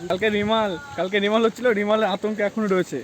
কালকে রিমাল হচ্ছিল, রিমালের আতঙ্কে এখনো রয়েছে।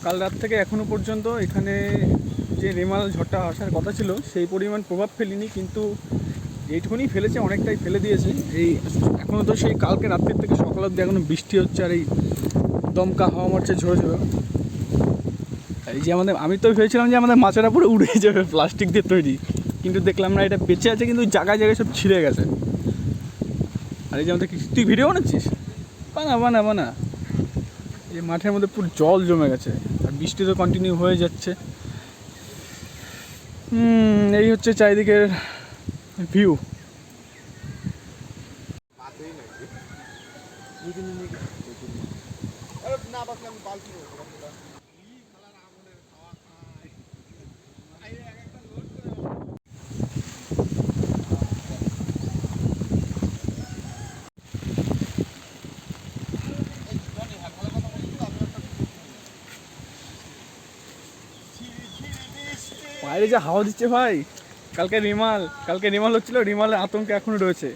কাল রাত থেকে এখনো পর্যন্ত এখানে যে রিমাল ঝড়টা আসার কথা ছিল সেই পরিমাণ প্রভাব ফেলেনি, কিন্তু এইটুকুনি ফেলেছে, অনেকটাই ফেলে দিয়েছে। এই এখনও তো সেই কালকে রাত্রির থেকে সকাল অবধি এখনও বৃষ্টি হচ্ছে, আর এই দমকা হাওয়া মারছে ঝরে ঝরে। এই যে আমি তো ভেবেছিলাম যে আমাদের মাছেরা পুরো উড়ে যাবে প্লাস্টিক দিয়ে তৈরি, কিন্তু দেখলাম না, এটা বেঁচে আছে, কিন্তু জায়গায় জায়গায় সব ছিঁড়ে গেছে। আর এই যে আমাদের তুই ভিডিও বানাচ্ছিস, বানা। এই মাঠের মধ্যে পুরো জল জমে গেছে, আর বৃষ্টি তো কন্টিনিউ হয়ে যাচ্ছে। এই হচ্ছে চারিদিকের ভিউ। বাইরে যা হাওয়া দিচ্ছে ভাই, কালকে রিমাল হচ্ছিল, রিমালের আতঙ্কে এখনো রয়েছে।